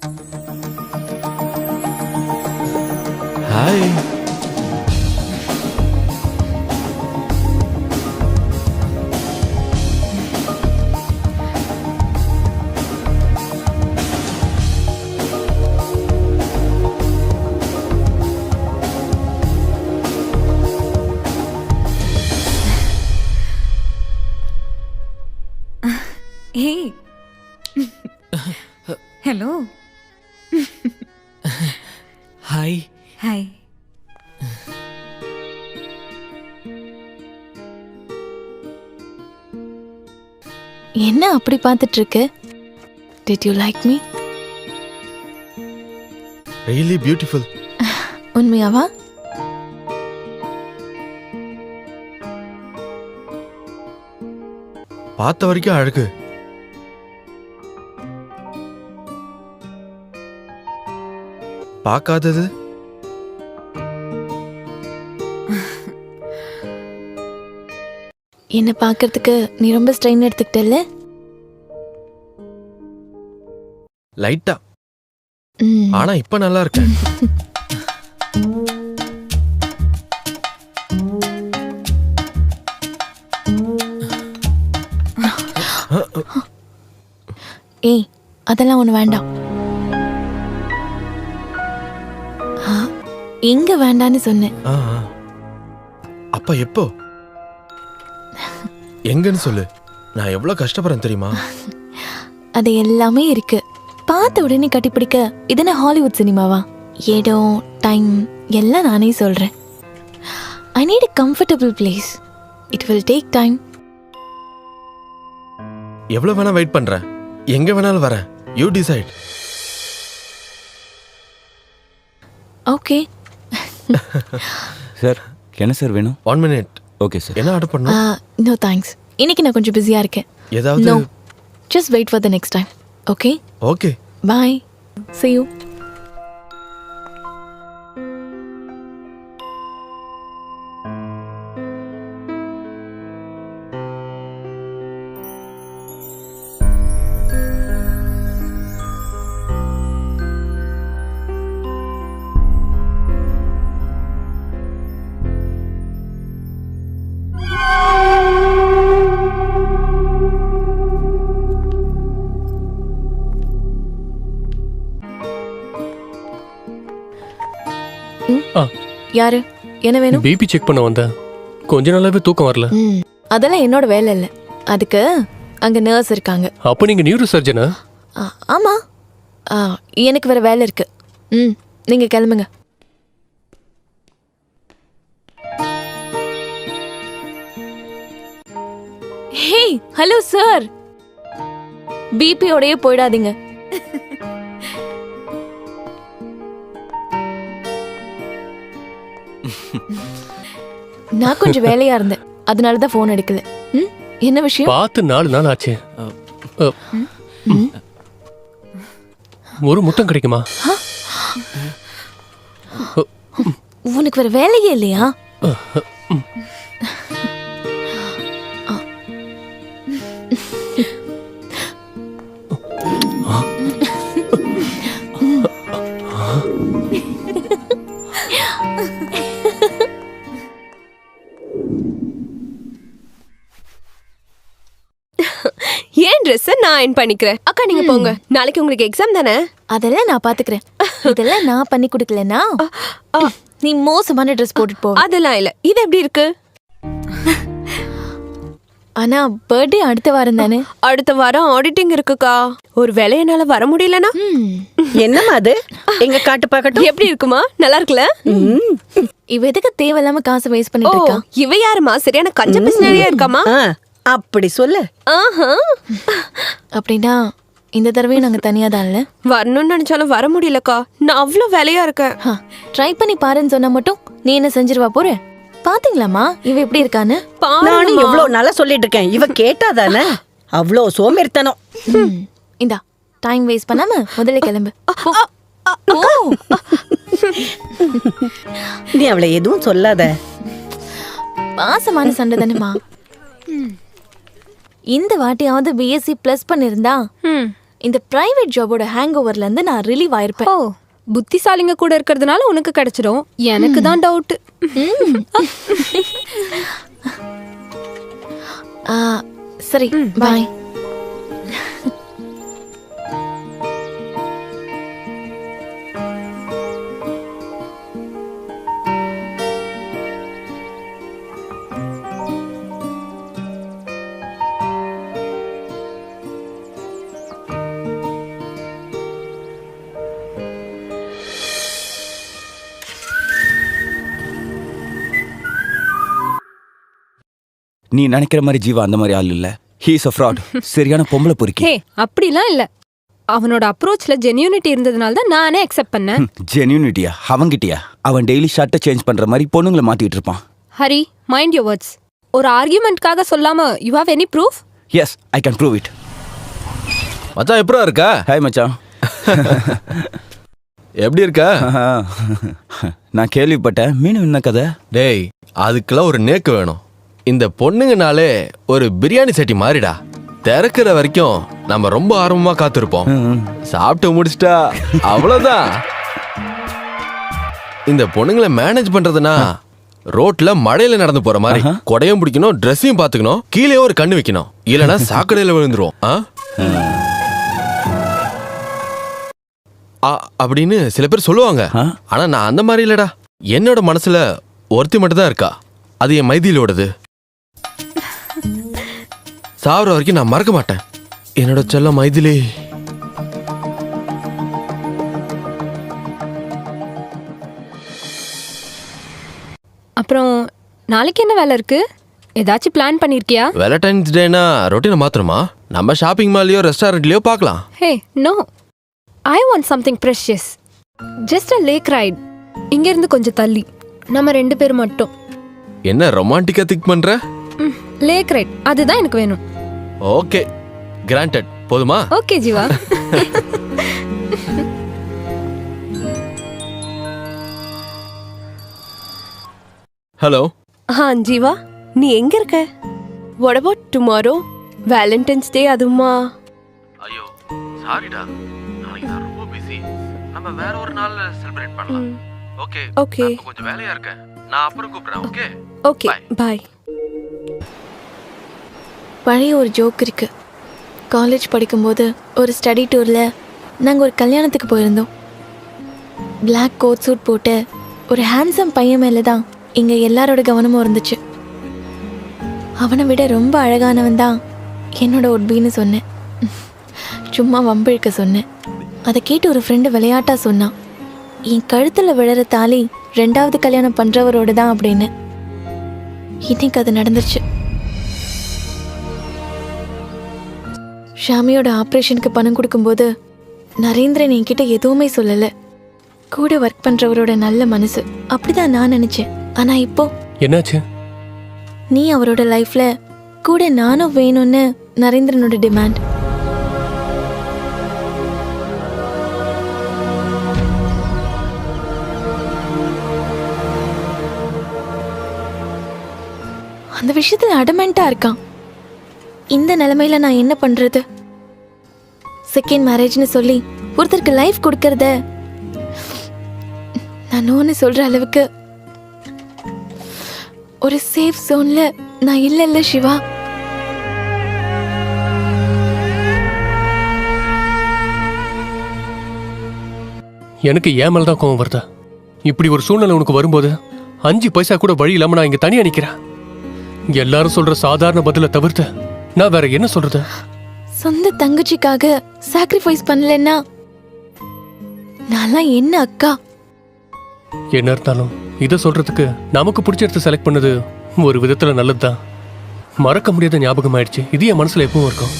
Hi. Hey. Hello. Hi. Hi. என்ன அப்படி பார்த்துட்டு இருக்கு? Did you like me? Really beautiful. உண்மையாவா? பார்த்த வரைக்கும் அழகு. பார்க்காதது என்ன பார்க்கறதுக்கு நீ ரொம்ப ஸ்ட்ரெயின் எடுத்துக்கிட்டல்ல? லைட்டா. ம். ஆனா இப்ப நல்லா இருக்கு. ஏய், அதெல்லாம் ஒண்ணு வேண்டாம். எங்க வேண்டான்னு சொன்னேன். அப்ப எப்போ? எங்கன்னு சொல்லு. நான் எவ்வளவு கஷ்டப்படுறேன் தெரியுமா? அது எல்லாமே இருக்கு. பார்த்த உடனே கட்டிப்பிடிக்க இதுன்னு ஹாலிவுட் சினிமாவா? இடம், டைம் எல்லாம் நானே சொல்றேன். I need a comfortable place. It will take time. எவ்வளவு வேணா வெயிட் பண்றேன். எங்க வேணாலும் வரேன். You decide. ஓகே. சார் என்ன சார் வேணும்? 1 minute. Okay sir. என்ன ஆர்டர் பண்ணணும்? No thanks. இன்னைக்கு நான் கொஞ்சம் பிஸியா இருக்கேன். ஏதாவது? No. Just wait for the next time. Okay? Okay. Bye. See you. யாரு? என்ன வேணும்? பிபி செக் பண்ண வந்தேன். கொஞ்ச நாளாவே தூக்கம் வரல. அதெல்லாம் என்னோட வேலை இல்லை. அதுக்கு அங்க நர்ஸ் இருக்காங்க. அப்ப நீங்க நியூரோ சர்ஜனா? ஆமா. எனக்கு வேற வேலை இருக்கு. நீங்க கிளம்புங்க. ஹே, ஹலோ சார். பிபியோடயே போயிடாதீங்க. நான் கொஞ்சம் வேலையா இருந்தேன், அதனாலதான் போன் எடுக்கல. என்ன விஷயம்? பார்த்து 4 நாள் ஆச்சு. ஒரு முட்டம் கிடைக்குமா? உனக்கு வேற வேலையே இல்லையா? ஏன் ட்ரெஸ் நான் அயர்ன் பண்ணிக்கிறேன். அக்கா நீங்க போங்க, நாளைக்கு உங்களுக்கு எக்ஸாம் தானே. அதெல்லாம் நான் பாத்துக்கிறேன். இதெல்லாம் நான் பண்ணி கொடுக்கலனா நீ மோசமான ட்ரெஸ் போட்டுட்டு போ. அதெல்லாம் இல்ல. இது எப்படி இருக்கு? ஆனா பர்த்டே அடுத்த வாரம் தானே. அடுத்த வாரம் ஆடிட்டிங் இருக்குக்கா. ஒரு வேளை என்னால வர முடியலனா என்னமா அது? எங்க காட்டு பார்க்கட்டும். எப்படி இருக்குமா? நல்லா இருக்குல்ல? இவ எதுக்கு தேவையில்லாம காசு வேஸ்ட் பண்ணிட்டு இருக்கா? இவ யாருமா? சரியான கஞ்ச பிசினரியா இருக்காமா? அப்படி சொல்லு. அப்படின்னா இந்த தடவையும் நாங்க தனியா தான் இல்ல வரணும்னு நினைச்சாலும் வர முடியலக்கா. நான் அவ்வளவு வேலையா இருக்கேன். ட்ரை பண்ணி பாருன்னு சொன்னா மட்டும் நீ என்ன செஞ்சிருவா போற? பாத்தீங்களாமா இவ எப்படி இருக்கான்னு? நானும் எவ்வளவு நல்லா சொல்லிட்டு இருக்கேன். இவ கேட்டாதானே? அவ்வளவு சோம்பேறித்தனம். இந்தா டைம் வேஸ்ட் பண்ணாம முதல்ல கிளம்பு. நீ அவளை எதுவும் சொல்லாத. பாசமான சண்டை தானேமா. இந்த வாட்டியாவது பிஎஸ்சி பிளஸ் பண்ணிருந்தா இந்த பிரைவேட் ஜாபோட ஹேங் ஓவர்ல இருந்து நான் ரிலீவ் ஆயிருப்பேன். ஓ புத்திசாலிங்க கூட இருக்கிறதுனால உனக்கு கிடைச்சிடும். எனக்கு தான் டவுட். சரி பாய். நீ நினைக்கிற மாதிரி ஜீவா அந்த மாதிரி ஆள் இல்ல. He is a fraud. சரியான பொம்பளை பொறுக்கி. ஹே அப்படிலாம் இல்ல. அவனோட அப்ரோச்ல ஜென்யூனிட்டி இருந்ததுனால தான் நானே அக்செப்ட் பண்ணேன். ஜென்யூனிட்டியா? அவங்கிட்டியா? அவன் டெய்லி ஷர்ட்டை சேஞ்ச் பண்ற மாதிரி பொண்ணுங்களை மாத்திட்டு இருப்பான். Hari mind your words. ஒரு ஆர்கியூமெண்ட்காக சொல்லாம you have any proof? Yes I can prove it. மச்சான் எப்படா இருக்கா? ஹாய் மச்சான். எப்படி இருக்கா? நான் கேள்விப்பட்டேன் மீன் என்ன கதை? டேய் அதுக்கெல்லாம் ஒரு நேக்கு வேணும். இந்த பொண்ணுங்கனாலே ஒரு பிரியாணி சட்டி மாதிரிடா. திறக்கிற வரைக்கும் நம்ம ரொம்ப ஆர்வமா காத்திருப்போம். சாப்பிட்டு முடிச்சிட்டா அவ்வளவுதான். இந்த பொண்ணுங்களை மேனேஜ் பண்றதுனா ரோட்ல மழையில நடந்து போற மாதிரி கொடையும் பிடிக்கணும், ட்ரெஸ்ஸையும் பாத்துக்கணும், கீழே ஒரு கண்ணு வைக்கணும், இல்லைன்னா சாக்கடையில விழுந்துரும் அப்படின்னு சில பேர் சொல்லுவாங்க. ஆனா நான் அந்த மாதிரி இல்லடா. என்னோட மனசுல ஒருத்தி மட்டும் தான் இருக்கா. அது என் மைதிலோடது. சாவர வரைக்கும் நான் மறக்க மாட்டேன் என்னோட செல்ல மைதிலி. அப்புறம் நாளைக்கு என்ன வேலை இருக்கு? ஏதாச்சும் பிளான் பண்ணிருக்கியா? வேலண்டைன்ஸ் டேனா ரொட்டீனை மாத்திரமா? நம்ம ஷாப்பிங் மால்லையோ ரெஸ்டாரண்ட்லயோ பார்க்கலாம். Hey no, I want something precious. Just a lake right. இங்க இருந்து கொஞ்சம் தள்ளி நம்ம 2 பேர் மட்டும். என்ன ரொமான்டிக்கா திங்க் பண்ற? லேக் ரைட் அதுதான் எனக்கு வேணும். Okay granted. போதுமா? ஓகே ஜீவா. ஹலோ. ஜீவா நீ எங்க இருக்க? What about tomorrow? வேலண்டைன்ஸ் டே அதுமா? ஐயோ சாரிடா, நாளைக்கு நான் ரொம்ப பிஸி. நம்ம வேற ஒரு நாள்ல செலிப்ரேட் பண்ணலாம். ஓகே ஓகே கொஞ்சம் வேலையா இருக்கேன். நான் அப்புறம் கூப்பிடுறேன். Okay okay bye. பழைய ஒரு ஜோக் இருக்கு. காலேஜ் படிக்கும்போது ஒரு ஸ்டடி டூரில் நாங்கள் ஒரு கல்யாணத்துக்கு போயிருந்தோம். பிளாக் கோட் சூட் போட்டு ஒரு ஹேண்ட்ஸம் பையன் மேலே தான் இங்கே எல்லாரோட கவனமும் இருந்துச்சு. அவனை விட ரொம்ப அழகானவன் தான் என்னோட உட்பின்னு சொன்னேன். சும்மா வம்பிழுக்க சொன்னேன். அதை கேட்டு ஒரு ஃப்ரெண்டு விளையாட்டாக சொன்னான், என் கழுத்தில் விழற தாலி 2வது கல்யாணம் பண்ணுறவரோட தான் அப்படின்னு. இன்னைக்கு அது நடந்துருச்சு. ஷாமியோட ஆப்ரேஷனுக்கு பணம் கொடுக்கும்போது நரேந்திரன் என்கிட்ட எதுவுமே சொல்லலை. கூட ஒர்க் பண்ணுறவரோட நல்ல மனசு அப்படிதான் நான் நினச்சேன். ஆனால் இப்போ என்னாச்சு? நீ அவரோட லைஃப்ல கூட நானும் வேணும்னு நரேந்திரனோட டிமாண்ட். அந்த விஷயத்துல அடமெண்டா இருக்கான். இந்த நிலைமையில நான் என்ன பண்றது? செகண்ட் மேரேஜ்னு சொல்லி ஒருத்தருக்கு லைஃப் கொடுக்கறத நான் நோன்னு சொல்ற அளவுக்கு ஒரு சேஃப் ஜோன்ல நான் இல்ல சிவா. எனக்கு ஏன் மேல தான் கோவம் வருதா? இப்படி ஒரு சூழ்நிலை உனக்கு வரும்போது 5 பைசா கூட வழி இல்லாம நான் இங்க தனியா நிக்கிறேன். எல்லாரும் சொல்ற சாதாரண பதில தவிர்த்து நான் வேற என்ன சொல்றது? சொந்த தங்கச்சிக்காக சாக்ரிஃபைஸ் பண்ணலன்னா நான்லாம் என்ன அக்கா? என்ன இருந்தாலும் இதை சொல்றதுக்கு நமக்கு பிடிச்ச இடத்த செலக்ட் பண்ணது ஒரு விதத்துல நல்லதுதான். மறக்க முடியாத ஞாபகம் ஆயிடுச்சு. இது என் மனசுல எப்பவும் இருக்கும்.